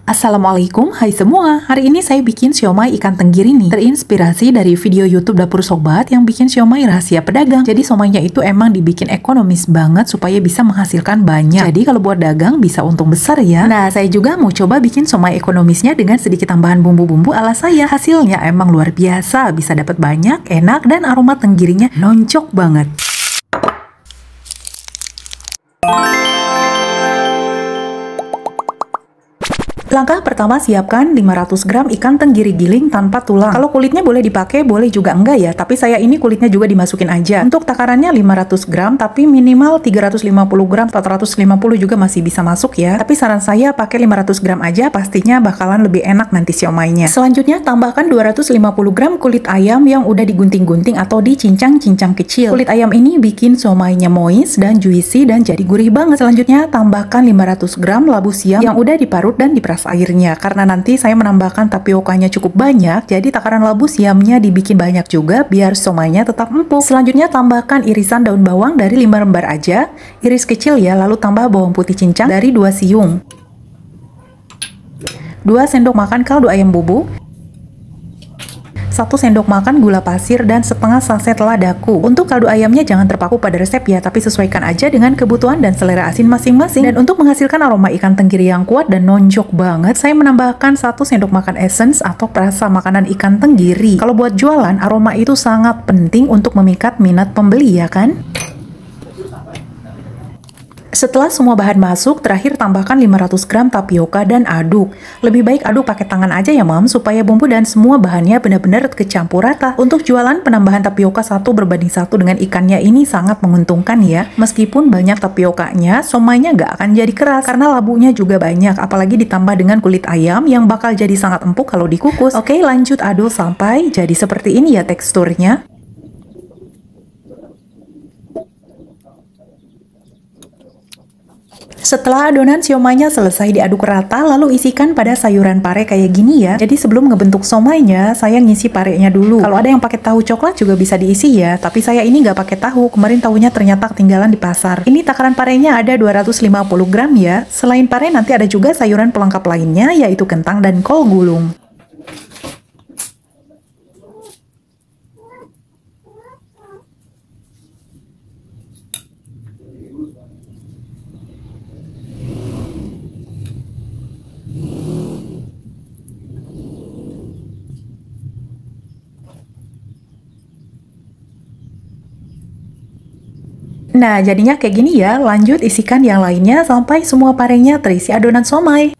Assalamualaikum, hai semua. Hari ini saya bikin siomay ikan tenggiri nih. Terinspirasi dari video YouTube Dapur Sobat yang bikin siomay rahasia pedagang. Jadi siomaynya itu emang dibikin ekonomis banget supaya bisa menghasilkan banyak. Jadi kalau buat dagang bisa untung besar ya. Nah, saya juga mau coba bikin siomay ekonomisnya dengan sedikit tambahan bumbu-bumbu ala saya. Hasilnya emang luar biasa, bisa dapat banyak, enak, dan aroma tenggirinya noncok banget. Langkah pertama, siapkan 500 gram ikan tenggiri giling tanpa tulang. Kalau kulitnya boleh dipakai, boleh juga enggak ya, tapi saya ini kulitnya juga dimasukin aja. Untuk takarannya 500 gram, tapi minimal 350 gram, 450 juga masih bisa masuk ya. Tapi saran saya pakai 500 gram aja, pastinya bakalan lebih enak nanti siomaynya. Selanjutnya, tambahkan 250 gram kulit ayam yang udah digunting-gunting atau dicincang-cincang kecil. Kulit ayam ini bikin siomaynya moist dan juicy dan jadi gurih banget. Selanjutnya, tambahkan 500 gram labu siam yang udah diparut dan diperas airnya, karena nanti saya menambahkan tapiokanya cukup banyak, jadi takaran labu siamnya dibikin banyak juga biar siomaynya tetap empuk. Selanjutnya tambahkan irisan daun bawang dari 5 lembar aja, iris kecil ya, lalu tambah bawang putih cincang dari 2 siung, 2 sendok makan kaldu ayam bubuk, 1 sendok makan gula pasir, dan setengah saset ladaku. Untuk kaldu ayamnya jangan terpaku pada resep ya, tapi sesuaikan aja dengan kebutuhan dan selera asin masing-masing. Dan untuk menghasilkan aroma ikan tenggiri yang kuat dan nonjok banget, saya menambahkan 1 sendok makan essence atau perasa makanan ikan tenggiri. Kalau buat jualan, aroma itu sangat penting untuk memikat minat pembeli ya kan? Setelah semua bahan masuk, terakhir tambahkan 500 gram tapioka dan aduk. Lebih baik aduk pakai tangan aja ya mam, supaya bumbu dan semua bahannya benar-benar kecampur rata. Untuk jualan, penambahan tapioka 1 berbanding 1 dengan ikannya ini sangat menguntungkan ya. Meskipun banyak tapiokanya, siomaynya nggak akan jadi keras karena labunya juga banyak, apalagi ditambah dengan kulit ayam yang bakal jadi sangat empuk kalau dikukus. Oke, lanjut aduk sampai jadi seperti ini ya teksturnya. Setelah adonan siomaynya selesai diaduk rata, lalu isikan pada sayuran pare kayak gini ya. Jadi sebelum ngebentuk siomaynya, saya ngisi parenya dulu. Kalau ada yang pakai tahu coklat juga bisa diisi ya, tapi saya ini nggak pakai tahu. Kemarin tahunya ternyata ketinggalan di pasar. Ini takaran parenya ada 250 gram ya. Selain pare nanti ada juga sayuran pelengkap lainnya, yaitu kentang dan kol gulung. Nah, jadinya kayak gini ya. Lanjut isikan yang lainnya sampai semua parenya terisi adonan siomay.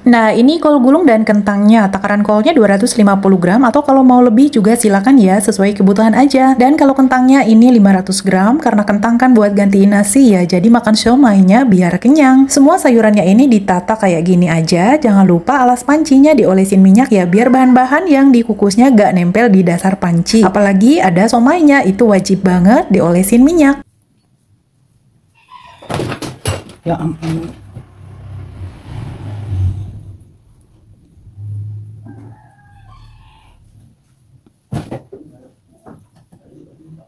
Nah, ini kol gulung dan kentangnya. Takaran kolnya 250 gram atau kalau mau lebih juga silakan ya, sesuai kebutuhan aja. Dan kalau kentangnya ini 500 gram, karena kentang kan buat gantiin nasi ya, jadi makan siomaynya biar kenyang. Semua sayurannya ini ditata kayak gini aja. Jangan lupa alas pancinya diolesin minyak ya, biar bahan-bahan yang dikukusnya gak nempel di dasar panci. Apalagi ada siomaynya, itu wajib banget diolesin minyak. Ya ampun.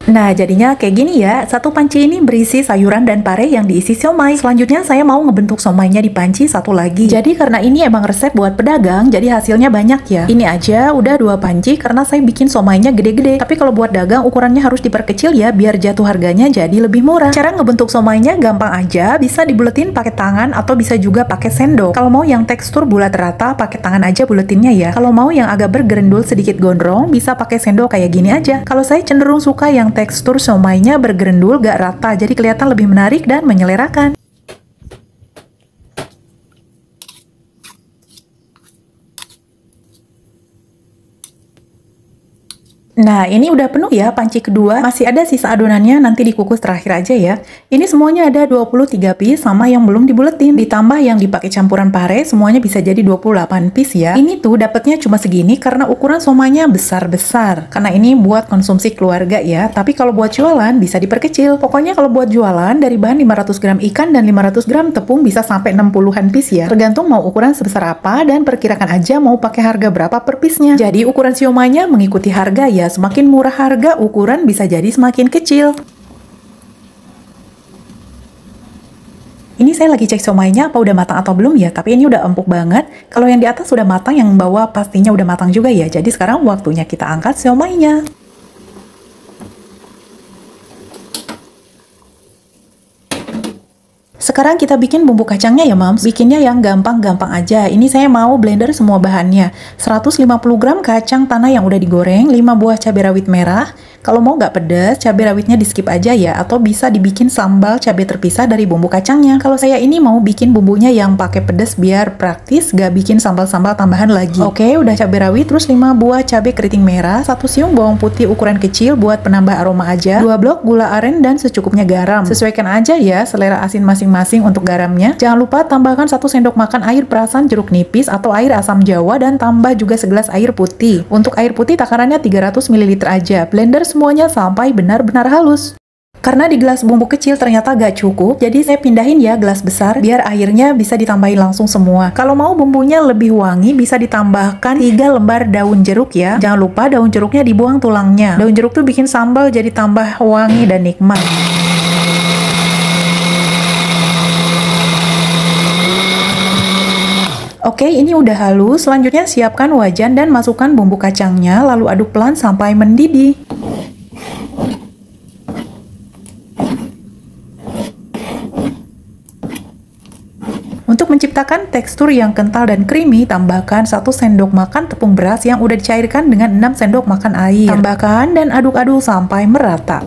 Nah, jadinya kayak gini ya. Satu panci ini berisi sayuran dan pare yang diisi siomay. Selanjutnya saya mau ngebentuk siomaynya di panci satu lagi. Jadi karena ini emang resep buat pedagang, jadi hasilnya banyak ya. Ini aja udah 2 panci karena saya bikin siomaynya gede-gede. Tapi kalau buat dagang ukurannya harus diperkecil ya, biar jatuh harganya jadi lebih murah. Cara ngebentuk siomaynya gampang aja, bisa dibuletin pakai tangan atau bisa juga pakai sendok. Kalau mau yang tekstur bulat rata, pakai tangan aja buletinnya ya. Kalau mau yang agak bergerendul sedikit gondrong, bisa pakai sendok kayak gini aja. Kalau saya cenderung suka yang tekstur siomaynya bergerendul gak rata, jadi kelihatan lebih menarik dan menyelerakan. Nah, ini udah penuh ya panci kedua. Masih ada sisa adonannya, nanti dikukus terakhir aja ya. Ini semuanya ada 23 piece sama yang belum dibuletin. Ditambah yang dipakai campuran pare, semuanya bisa jadi 28 piece ya. Ini tuh dapatnya cuma segini karena ukuran somanya besar-besar. Karena ini buat konsumsi keluarga ya. Tapi kalau buat jualan bisa diperkecil. Pokoknya kalau buat jualan dari bahan 500 gram ikan dan 500 gram tepung bisa sampai 60-an piece ya. Tergantung mau ukuran sebesar apa dan perkirakan aja mau pakai harga berapa per piece-nya. Jadi ukuran siomanya mengikuti harga ya. Semakin murah harga, ukuran bisa jadi semakin kecil. Ini saya lagi cek siomainya apa udah matang atau belum ya, tapi ini udah empuk banget. Kalau yang di atas sudah matang, yang bawah pastinya udah matang juga ya. Jadi sekarang waktunya kita angkat siomainya. Sekarang kita bikin bumbu kacangnya ya Mams. Bikinnya yang gampang-gampang aja. Ini saya mau blender semua bahannya. 150 gram kacang tanah yang udah digoreng, 5 buah cabai rawit merah. Kalau mau nggak pedas, cabai rawitnya di skip aja ya. Atau bisa dibikin sambal cabai terpisah dari bumbu kacangnya. Kalau saya ini mau bikin bumbunya yang pakai pedas biar praktis, nggak bikin sambal-sambal tambahan lagi. Oke, udah cabai rawit, terus 5 buah cabai keriting merah, 1 siung bawang putih ukuran kecil buat penambah aroma aja, 2 blok gula aren dan secukupnya garam. Sesuaikan aja ya selera asin masing-masing untuk garamnya. Jangan lupa tambahkan 1 sendok makan air perasan jeruk nipis atau air asam jawa dan tambah juga segelas air putih. Untuk air putih takarannya 300 ml aja. Blender semuanya sampai benar-benar halus. Karena di gelas bumbu kecil ternyata gak cukup, jadi saya pindahin ya gelas besar biar airnya bisa ditambahin langsung semua. Kalau mau bumbunya lebih wangi, bisa ditambahkan 3 lembar daun jeruk ya. Jangan lupa daun jeruknya dibuang tulangnya. Daun jeruk tuh bikin sambal jadi tambah wangi dan nikmat. Oke, ini udah halus. Selanjutnya siapkan wajan dan masukkan bumbu kacangnya, lalu aduk pelan sampai mendidih. Untuk menciptakan tekstur yang kental dan creamy, tambahkan 1 sendok makan tepung beras yang udah dicairkan dengan 6 sendok makan air. Tambahkan dan aduk-aduk sampai merata.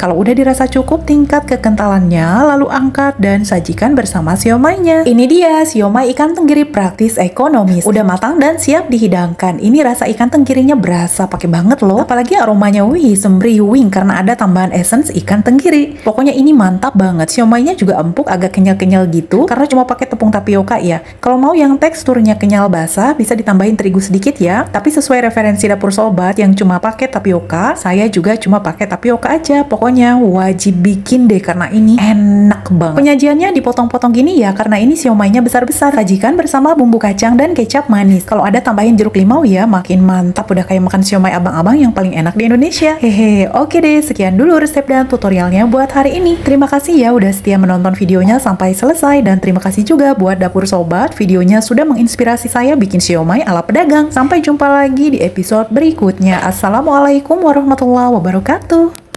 Kalau udah dirasa cukup tingkat kekentalannya, lalu angkat dan sajikan bersama siomainya. Ini dia siomay ikan tenggiri praktis ekonomis. Udah matang dan siap dihidangkan. Ini rasa ikan tenggirinya berasa pakai banget loh. Apalagi aromanya wih semriwing karena ada tambahan essence ikan tenggiri. Pokoknya ini mantap banget. Siomainya juga empuk, agak kenyal-kenyal gitu karena cuma pakai tepung tapioka ya. Kalau mau yang teksturnya kenyal basah bisa ditambahin terigu sedikit ya. Tapi sesuai referensi dapur sobat yang cuma pakai tapioka, saya juga cuma pakai tapioka aja. Pokoknya wajib bikin deh karena ini enak banget. Penyajiannya dipotong-potong gini ya karena ini siomainya besar-besar. Sajikan bersama bumbu kacang dan kecap manis. Kalau ada tambahin jeruk limau ya makin mantap, udah kayak makan siomay abang-abang yang paling enak di Indonesia. Hehe, oke deh, sekian dulu resep dan tutorialnya buat hari ini. Terima kasih ya udah setia menonton videonya sampai selesai dan terima kasih juga buat dapur sobat, videonya sudah menginspirasi saya bikin siomay ala pedagang. Sampai jumpa lagi di episode berikutnya. Assalamualaikum warahmatullahi wabarakatuh.